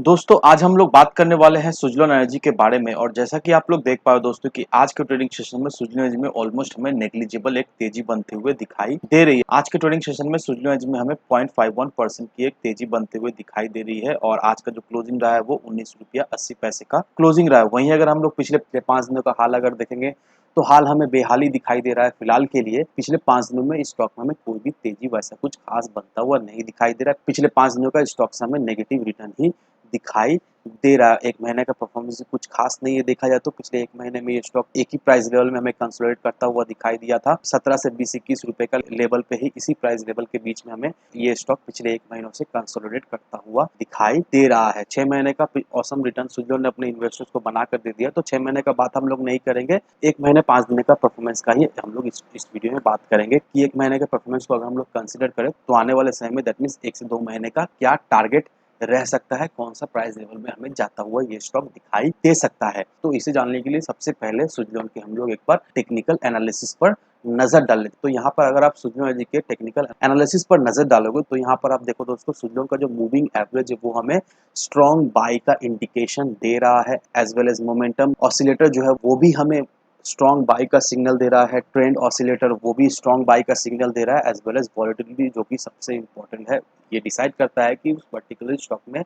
दोस्तों आज हम लोग बात करने वाले हैं सुज़लोन एनर्जी के बारे में। और जैसा कि आप लोग देख पाए दोस्तों कि आज के ट्रेडिंग सेशन में सुज़लोन एनर्जी में ऑलमोस्ट हमें नेग्लिजिबल एक तेजी बनते हुए दिखाई दे रही है। आज के ट्रेडिंग सेशन में सुज़लोन एनर्जी में हमें 0.51% की एक तेजी बनते हुए दिखाई दे रही है और आज का जो क्लोजिंग रहा है वो 19 रुपया 80 पैसे का क्लोजिंग रहा है। वहीं अगर हम लोग पिछले 5 दिनों का हाल अगर देखेंगे तो हाल हमें बेहाल ही दिखाई दे रहा है। फिलहाल के लिए पिछले 5 दिनों में स्टॉक में हमें कोई भी तेजी वैसा कुछ खास बनता हुआ नहीं दिखाई दे रहा है। पिछले 5 दिनों का स्टॉक से हमें नेगेटिव रिटर्न ही दिखाई दे रहा है। 1 महीने का परफॉर्मेंस कुछ खास नहीं है। देखा जाए तो पिछले 1 महीने में ये स्टॉक एक ही प्राइस लेवल में हमें कंसोलिडेट करता हुआ दिखाई दिया था। 17 से 20-21 रुपए का लेवल पे ही इसी प्राइस लेवल के बीच में हमें ये स्टॉक पिछले 1 महीनों से कंसोलिडेट करता हुआ दिखाई दे रहा है। 6 महीने का ऑसम रिटर्न सुज़लोन ने अपने इन्वेस्टर्स को बनाकर दे दिया, तो 6 महीने का बात हम लोग नहीं करेंगे। 1 महीने 5 दिन का परफॉर्मेंस का ही हम लोग इस वीडियो में बात करेंगे कि 1 महीने के परफॉर्मेंस को अगर हम लोग कंसीडर करें तो आने वाले समय में दैट मीन्स 1 से 2 महीने का क्या टारगेट रह सकता है, कौन सा प्राइस लेवल में हमें जाता हुआ ये स्टॉक दिखाई दे सकता है। तो इसे जानने के लिए सबसे पहले सुज़लोन के हम लोग एक बार टेक्निकल एनालिसिस पर नजर डाल लेते। तो यहाँ पर अगर आप सुज़लोन एनर्जी के टेक्निकल एनालिसिस पर नजर डालोगे तो यहाँ पर आप देखो दोस्तों, सुज़लोन का जो मूविंग एवरेज है वो हमें स्ट्रॉन्ग बाई का इंडिकेशन दे रहा है, as well as momentum oscillator जो है वो भी हमें स्ट्रॉन्ग बाई का सिग्नल दे रहा है। ट्रेंड ऑसिलेटर वो भी स्ट्रॉन्ग बाई का सिग्नल दे रहा है, एज वेल एज वॉलेटिलिटी जो कि सबसे इंपॉर्टेंट है। ये डिसाइड करता है कि उस पर्टिकुलर स्टॉक में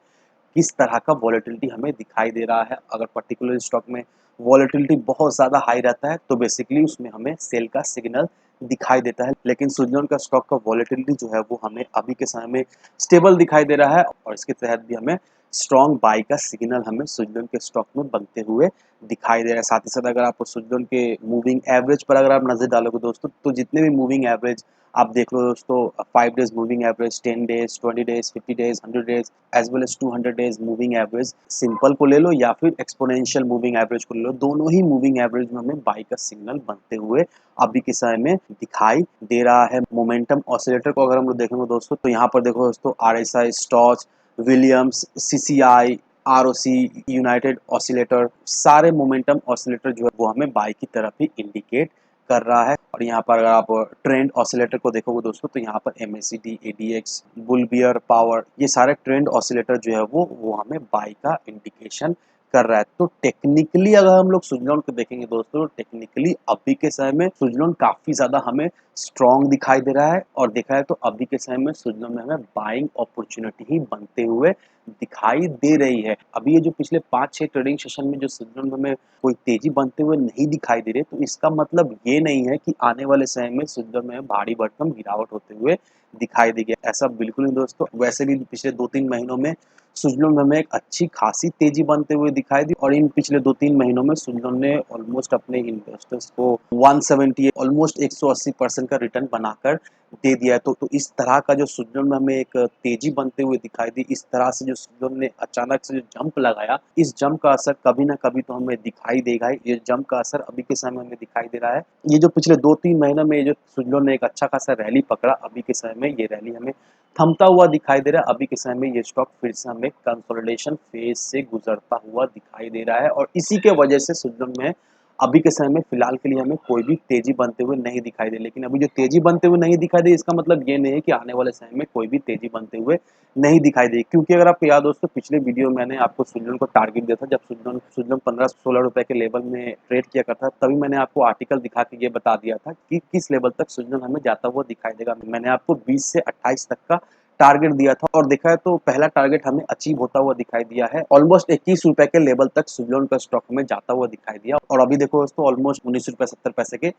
किस तरह का वॉलेटिलिटी हमें दिखाई दे रहा है। अगर पर्टिकुलर स्टॉक में वॉलेटिलिटी बहुत ज़्यादा हाई रहता है तो बेसिकली उसमें हमें सेल का सिग्नल दिखाई देता है। लेकिन सुज़लोन का स्टॉक का वॉलेटिलिटी जो है वो हमें अभी के समय में स्टेबल दिखाई दे रहा है और इसके तहत भी हमें स्ट्रॉन्ग बाई का सिग्नल हमें सुज़लोन के स्टॉक में बनते हुए दिखाई दे रहा है। साथ ही साथ अगर आप सुज़लोन के मूविंग एवरेज पर अगर आप नज़र डालोगे दोस्तों, तो जितने भी मूविंग एवरेज आप देख लो दोस्तों, 5 days moving average, 10 days, 20 days, 50 days, 100 days, as well as 200 days moving average, simple को ले लो या फिर एक्सपोनेंशियल मूविंग एवरेज को ले लो, दोनों ही मूविंग एवरेज में हमें बाई का सिग्नल बनते हुए अभी के समय में दिखाई दे रहा है। मोमेंटम ऑसिलेटर को अगर हम लोग देखेंगे दोस्तों, तो यहाँ पर देखो दोस्तों, RSI, starch, Williams, CCI, ROC, United oscillator, सारे मोमेंटम ऑसिलेटर जो है वो हमें बाई की तरफ ही इंडिकेट कर रहा है। और यहाँ पर अगर आप ट्रेंड ऑसिलेटर को देखोगे दोस्तों, तो यहाँ पर MACD, ADX, bull bear, power, ये सारे ट्रेंड ऑसिलेटर जो है वो हमें बाई का इंडिकेशन कर रहा है। तो टेक्निकली अगर हम लोग सुज़लोन को देखेंगे दोस्तों, टेक्निकली अभी के समय में सुज़लोन काफी ज्यादा हमें स्ट्रॉन्ग दिखाई दे रहा है और देखा है तो अभी के समय में सुज़लोन में हमें बाइंग अपॉर्चुनिटी ही बनते हुए दिखाई दे रही है। अभी ये जो पिछले 5-6 ट्रेडिंग सेशन में जो सुज़लोन में हमें कोई तेजी बनते हुए नहीं दिखाई दे रही, तो इसका मतलब ये नहीं है कि आने वाले समय में सुज़लोन में भारी भरकम गिरावट होते हुए दिखाई देगी। ऐसा बिल्कुल नहीं दोस्तों। वैसे भी पिछले 2-3 महीनों में सुज़लोन में हमें एक अच्छी खासी तेजी बनते हुए दिखाई दी और इन पिछले 2-3 महीनों में सुज़लोन ने ऑलमोस्ट अपने इन्वेस्टर्स को 170 ऑलमोस्ट 180% का रिटर्न बनाकर दे दिया है। तो इस तरह का जो सुज़लोन में हमें एक तेजी बनते हुए दिखाई दी, इस तरह से जो सुज़लोन ने अचानक से जो जंप लगाया, इस जंप का असर कभी ना कभी तो हमें दिखाई देगा ही। ये जंप का असर अभी के समय में हमें दिखाई दे रहा है। ये जो पिछले 2-3 महीनों में ये जो सुज़लोन ने एक अच्छा खासा रैली पकड़ा, अभी के समय में ये रैली हमें थमता हुआ दिखाई दे रहा है। अभी के समय में ये स्टॉक फिर से हमें कंसोलिडेशन फेज से गुजरता हुआ दिखाई दे रहा है और इसी के वजह से सुज़लोन में अभी के समय में फिलहाल के लिए हमें कोई भी तेजी बनते हुए नहीं दिखाई दे। लेकिन अभी जो तेजी बनते हुए नहीं दिखाई दे, इसका मतलब ये नहीं है कि आने वाले समय में कोई भी तेजी बनते हुए नहीं दिखाई दे। क्योंकि अगर आपको याद हो दोस्तों, पिछले वीडियो में मैंने आपको सुज़लोन को टारगेट दिया था, जब सुज़लोन सुज़लोन 15-16 रुपए के लेवल में ट्रेड किया करता, तभी मैंने आपको आर्टिकल दिखा के ये बता दिया था कि किस लेवल तक सुज़लोन हमें जाता हुआ दिखाई देगा। मैंने आपको 20 से 28 तक का टारगेट दिया था और देखा है तो पहला टारगेट हमें अचीव होता हुआ दिखाई दिया है। ऑलमोस्ट 21 रुपए के लेवल तक सुज़लोन का स्टॉक हमें जाता हुआ दिखाई दिया और अभी देखो दोस्तों, ऑलमोस्ट 19 रुपए 70 पैसे के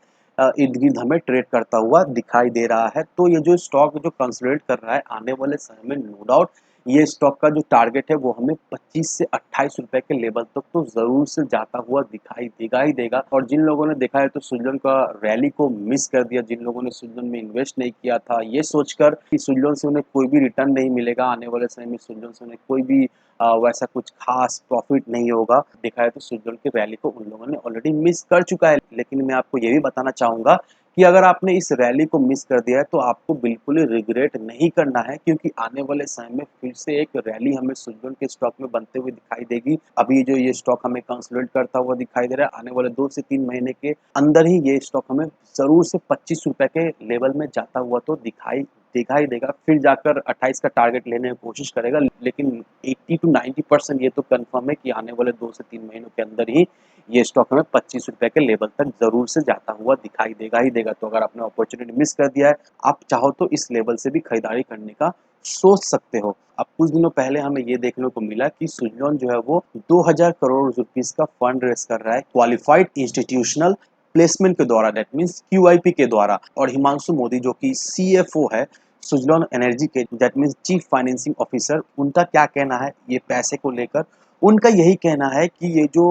इर्द गिर्द हमें ट्रेड करता हुआ दिखाई दे रहा है। तो ये जो स्टॉक जो कंसोलिडेट कर रहा है, आने वाले समय में नो डाउट ये स्टॉक का जो टारगेट है वो हमें 25 से 28 रुपए के लेवल तक तो जरूर से जाता हुआ दिखाई देगा ही देगा। और जिन लोगों ने देखा है तो सुज़लोन का रैली को मिस कर दिया, जिन लोगों ने सुज़लोन में इन्वेस्ट नहीं किया था ये सोचकर कि सुज़लोन से उन्हें कोई भी रिटर्न नहीं मिलेगा, आने वाले समय में सुज़लोन से उन्हें कोई भी वैसा कुछ खास प्रॉफिट नहीं होगा, देखा है तो सुज़लोन की रैली को उन लोगों ने ऑलरेडी मिस कर चुका है। लेकिन मैं आपको ये भी बताना चाहूंगा कि अगर आपने इस रैली को मिस कर दिया है तो आपको बिल्कुल ही रिग्रेट नहीं करना है, क्योंकि आने वाले समय में फिर से एक रैली हमें सुजलोन के स्टॉक में बनते हुए दिखाई देगी। अभी जो ये स्टॉक हमें कंसोलिडेट करता हुआ दिखाई दे रहा है, आने वाले 2 से 3 महीने के अंदर ही ये स्टॉक हमें ज़रूर से ₹25 के लेवल में जाता हुआ तो दिखाई देगा ही देगा। फिर जाकर 28 का टारगेट लेने की कोशिश करेगा, लेकिन 80 टू 90% ये तो कन्फर्म है कि आने वाले 2 से 3 महीनों के अंदर ही ये स्टॉक हमें ₹25 के लेवल तक ज़रूर से जाता हुआ दिखाई देगा ही देगा। तो अगर आपने अपॉर्चुनिटी मिस कर दिया है, आप चाहो तो इस लेवल से भी खरीदारी करने का सोच सकते हो। अब कुछ दिनों पहले हमें ये देखने को मिला कि सुजलॉन जो है वो 2000 करोड़ रुपीस का फंड रेज़ कर रहा है क्वालिफाइड इंस्टीट्यूशनल प्लेसमेंट के द्वारा, दैट मीन्स क्यूआईपी के द्वारा। और हिमांशु मोदी जो कि सीएफओ है सुजलॉन एनर्जी के, that means chief financing officer, उनका क्या कहना है ये पैसे को लेकर? उनका यही कहना है कि ये जो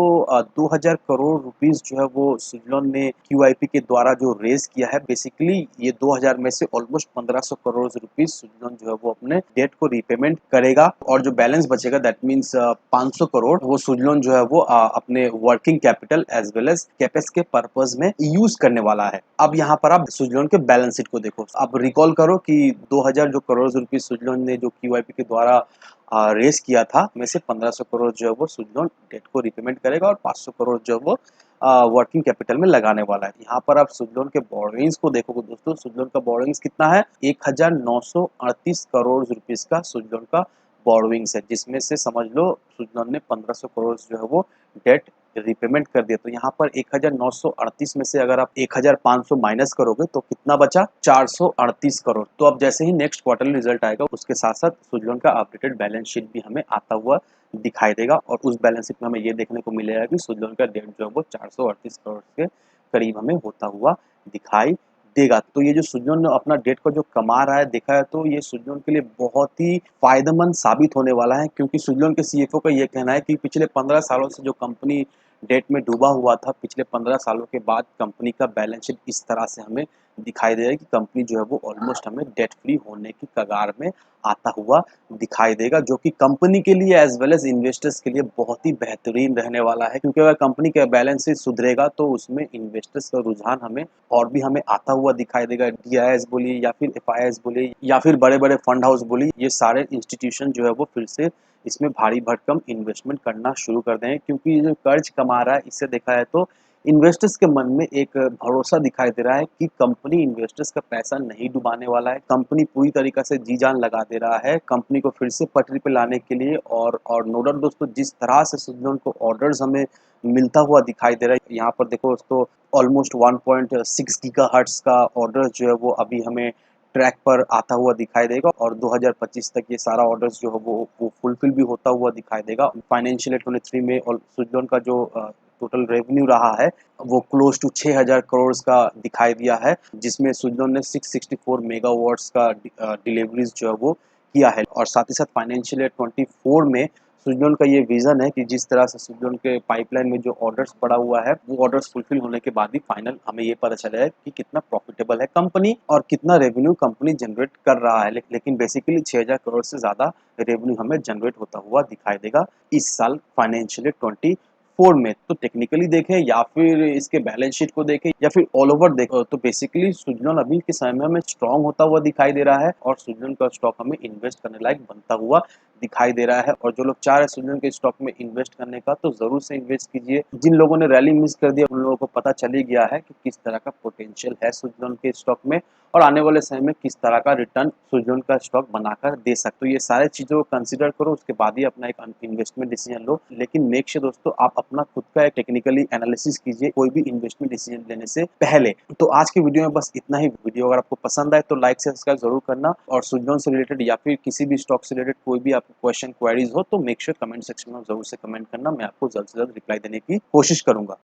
2000 करोड़ रुपीस जो है वो सुजलॉन ने क्यूआईपी के द्वारा जो रेज किया है, बेसिकली ये 2000 में से ऑलमोस्ट 1500 करोड़ रुपीस सुजलॉन जो है वो अपने डेट को रीपेमेंट करेगा, और जो बैलेंस बचेगा दैट मीन्स 500 करोड़ वो सुजलॉन जो है वो अपने working capital as well as capex के पर्पज में यूज करने वाला है। अब यहाँ पर आप सुजलॉन के बैलेंस शीट को देखो, अब रिकॉल करो कि 2000 जो करोड़ रुपीस सुजलॉन ने जो क्यूआईपी के द्वारा रेस किया था, में से 1500 करोड़ जो है वो सुजलॉन डेट को रिपेमेंट करेगा और 500 करोड़ जो है वो वर्किंग कैपिटल में लगाने वाला है। यहाँ पर आप सुजलॉन के बोरोइंग्स को देखोगे दोस्तों, सुजलॉन का बोरोइंग्स कितना है? 1938 करोड़ रुपीस का सुजलॉन का बोरोइंग्स है, जिसमें से समझ लो सुजलॉन ने 1500 करोड़ जो है वो डेट रिपेमेंट कर दिया। तो यहाँ पर 1938 में से अगर आप 1500 माइनस करोगे तो कितना बचा? 438 करोड़। तो अब जैसे ही नेक्स्ट क्वार्टरली रिजल्ट आएगा उसके साथ साथ सुजलॉन का अपडेटेड बैलेंस शीट भी हमें आता हुआ दिखाई देगा, और उस बैलेंस शीट में हमें ये देखने को मिलेगा कि सुजलॉन का डेट जो है वो 438 करोड़ के करीब हमें होता हुआ दिखाई देगा। तो ये जो सुजलॉन अपना डेट को जो कमा रहा है देखा है, तो ये सुजलॉन के लिए बहुत ही फायदेमंद साबित होने वाला है, क्योंकि सुजलॉन के सीएफओ का ये कहना है कि पिछले 15 सालों से जो कंपनी डेट में डूबा हुआ था, पिछले 15 सालों के बाद कंपनी का बैलेंस शीट इस तरह से हमें दिखाई दे रहा है कि कंपनी जो है वो ऑलमोस्ट हमें डेट फ्री होने की कगार में आता हुआ दिखाई देगा, जो कि कंपनी के लिए एज वेल एज इन्वेस्टर्स के लिए बहुत ही बेहतरीन रहने वाला है। क्योंकि अगर कंपनी का बैलेंस शीट सुधरेगा तो उसमें इन्वेस्टर्स का रुझान हमें और भी हमें आता हुआ दिखाई देगा। डीआईएस बोलिए या फिर एफआईआईएस बोलिए या फिर बड़े बड़े फंड हाउस बोलिए, ये सारे इंस्टीट्यूशन जो है वो फिर से इसमें भारी भरकम इन्वेस्टमेंट करना शुरू कर दें, क्योंकि ये जो कर्ज कमा रहा है इससे देखा है तो इन्वेस्टर्स के मन में एक भरोसा दिखाई दे रहा है कि कंपनी इन्वेस्टर्स का पैसा नहीं डुबाने वाला है। कंपनी पूरी तरीके से जी जान लगा दे रहा है कंपनी को फिर से पटरी पे लाने के लिए। और नो डाउट दोस्तों, जिस तरह से सुजलॉन को ऑर्डर्स हमें मिलता हुआ दिखाई दे रहा है, यहाँ पर देखो दोस्तों ऑलमोस्ट 1.6 गीगाहर्ट्ज का ऑर्डर जो है वो अभी हमें ट्रैक पर आता हुआ दिखाई देगा, और 2025 तक ये सारा ऑर्डर्स जो है वो फुलफिल भी होता हुआ दिखाई देगा। फाइनेंशियल ईयर 23 में और सुजलॉन का जो टोटल रेवेन्यू रहा है वो क्लोज टू 6000 करोड़ का दिखाई दिया है, जिसमें सुजलॉन ने 664 मेगावाट्स का डिलीवरीज जो है वो किया है। और साथ ही साथ फाइनेंशियल ईयर 24 में सुजलॉन का ये विजन है कि जिस तरह से सुजलॉन के पाइपलाइन में जो ऑर्डर्स पड़ा हुआ है वो ऑर्डर्स फुलफिल होने के बाद ही फाइनल हमें ये पता चला है कि कितना प्रॉफिटेबल है कंपनी और कितना रेवेन्यू कंपनी जनरेट कर रहा है। लेकिन बेसिकली 6000 करोड़ से ज्यादा रेवेन्यू हमें जनरेट होता हुआ दिखाई देगा इस साल फाइनेंशियल 24 में। तो टेक्निकली देखें या फिर इसके बैलेंस शीट को देखें या फिर ऑल ओवर देखो, तो बेसिकली सुजलॉन अभी के समय में हमें स्ट्रांग होता हुआ दिखाई दे रहा है, और सुजलॉन का स्टॉक हमें इन्वेस्ट करने लायक बनता हुआ दिखाई दे रहा है। और जो लोग चाह रहे हैं सुजलॉन के स्टॉक में इन्वेस्ट करने का, तो जरूर से इन्वेस्ट कीजिए। जिन लोगों ने रैली मिस कर दिया उन लोगों को पता चल ही गया है कि किस तरह का पोटेंशियल है सुजलॉन के स्टॉक में, और आने वाले समय में किस तरह का रिटर्न सुजलॉन का स्टॉक बनाकर दे सकते हो। ये सारे चीज़ों को कंसीडर करो, उसके बाद ही अपना एक इन्वेस्टमेंट डिसीजन लो। लेकिन मेक श्योर दोस्तों आप अपना खुद का एक टेक्निकली एनालिसिस कीजिए कोई भी इन्वेस्टमेंट डिसीजन लेने से पहले। तो आज की वीडियो में बस इतना ही। वीडियो अगर आपको पसंद आए तो लाइक से सब्सक्राइब जरूर करना, और सुजलॉन से रिलेटेड या फिर किसी भी स्टॉक से रिलेटेड कोई भी आपको क्वेश्चन क्वेरीज हो तो मेक श्योर कमेंट सेक्शन में जरूर से कमेंट करना, मैं आपको जल्द से जल्द रिप्लाई देने की कोशिश करूंगा।